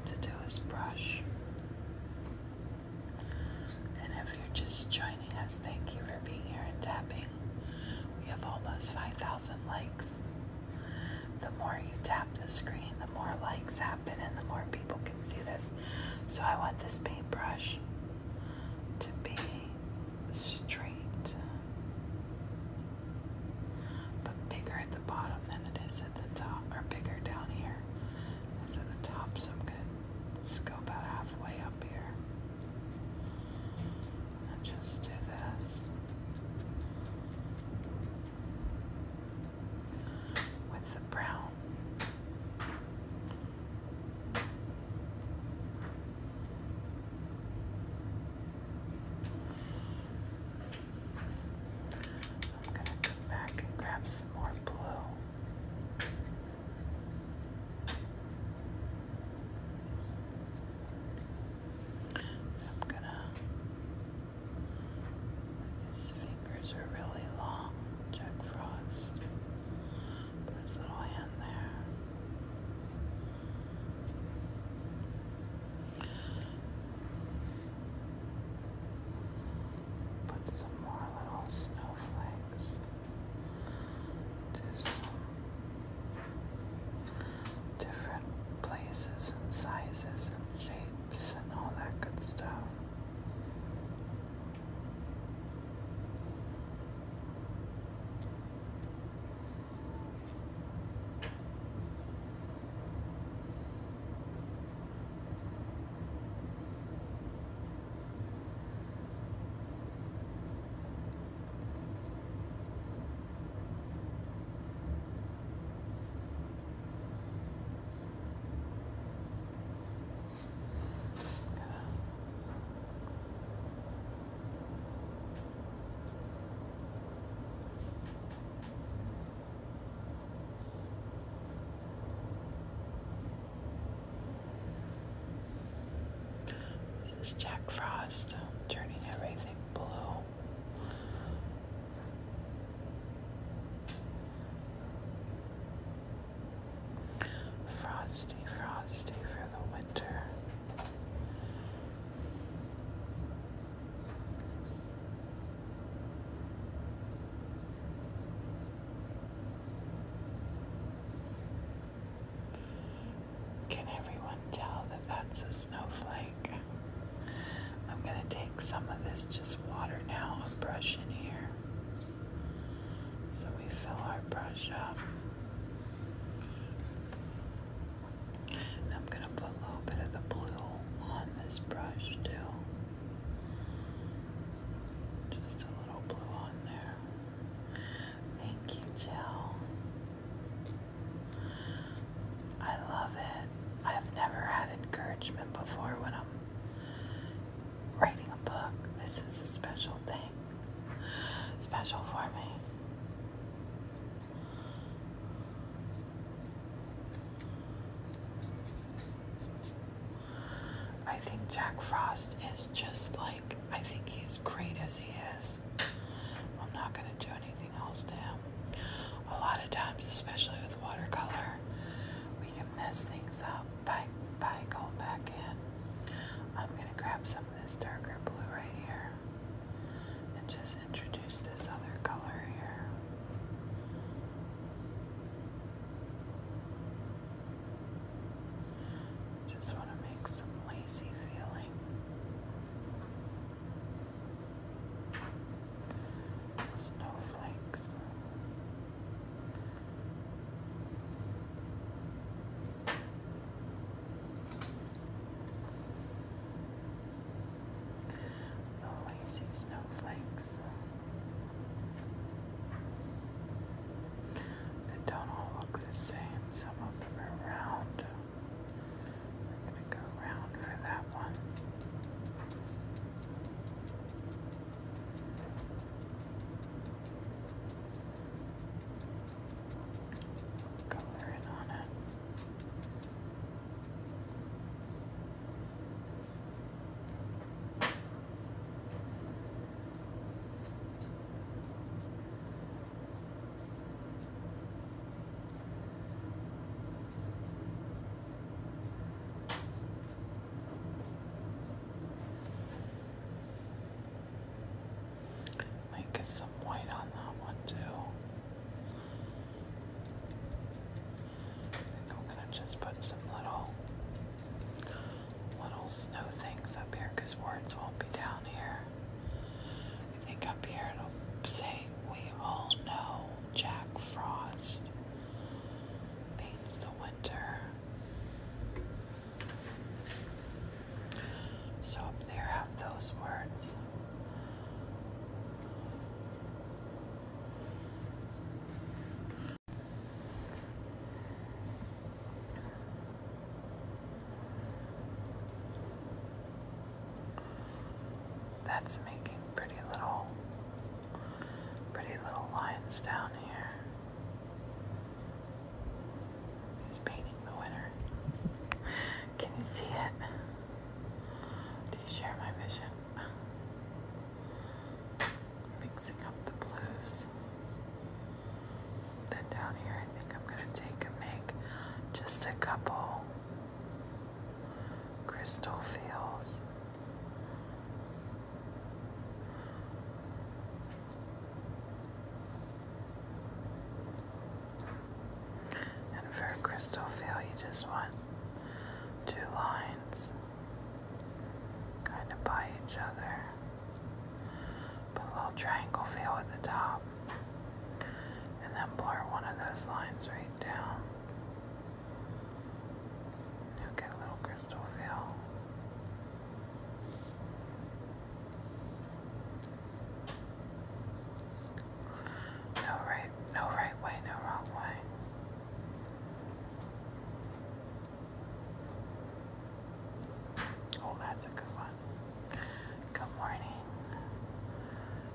to do his brush. And if you're just joining us, thank you for being here and tapping. We have almost 5,000 likes. The more you tap the screen, the more likes happen and the more people can see this. So I want this paintbrush to be straight, but bigger at the bottom than it is at the top, or bigger down here as at the top. So I'm going to go about halfway up here and just do this with the brown. was Jack Frost turning everything blue. Frosty, frosty for the winter. Can everyone tell that that's a snowflake? I'm going to take some of this just water now and brush in here. So we fill our brush up. And I'm going to put a little bit of the blue on this brush too. Just a little blue on there. Thank you, Jill. I love it. I've never had encouragement before when I'm writing a book. This is a special thing. Special for me. I think Jack Frost is just like, I think he's great as he is. I'm not going to do anything else to him. A lot of times, especially with watercolor, we can mess things up by going back in. I'm going to grab some of this darker blue right here and just introduce this other color here. Just want to make some lacy feeling. Snowflakes. The lacy snowflakes. They don't all look the same. Some of them are round. We're going to go round for that one. Color in on it. Might get some white on that one too. I think I'm gonna just put some little snow things up here because words won't be down here. I think up here it'll say, "We all know Jack Frost paints the winter." So up there have those words. That's making pretty little lines down here. He's painting the winter. Can you see it? Do you share my vision? Mixing up the blues. Then down here I think I'm gonna take and make just a couple crystal feels. For a crystal feel, you just want 2 lines kind of by each other. Put a little triangle feel at the top and then blur one of those lines right down. You'll get a little crystal feel. No right way, no wrong way. Oh, that's a good one. Good morning.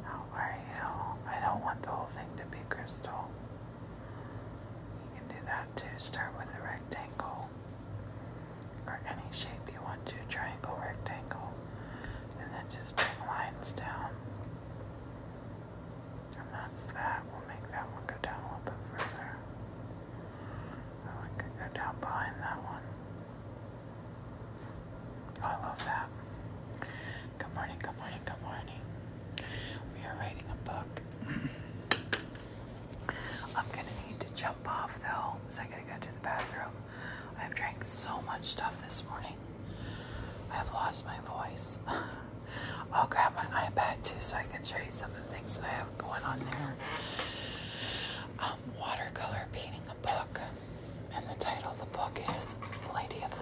How are you? I don't want the whole thing to be crystal. You can do that too. Start with a rectangle or any shape you want to. Triangle, rectangle, I love that. Good morning, good morning, good morning. We are writing a book. I'm gonna need to jump off though, because I gotta go to the bathroom. I've drank so much stuff this morning. I have lost my voice. I'll grab my iPad too so I can show you some of the things that I have going on there. Watercolor painting a book. And the title of the book is Lady of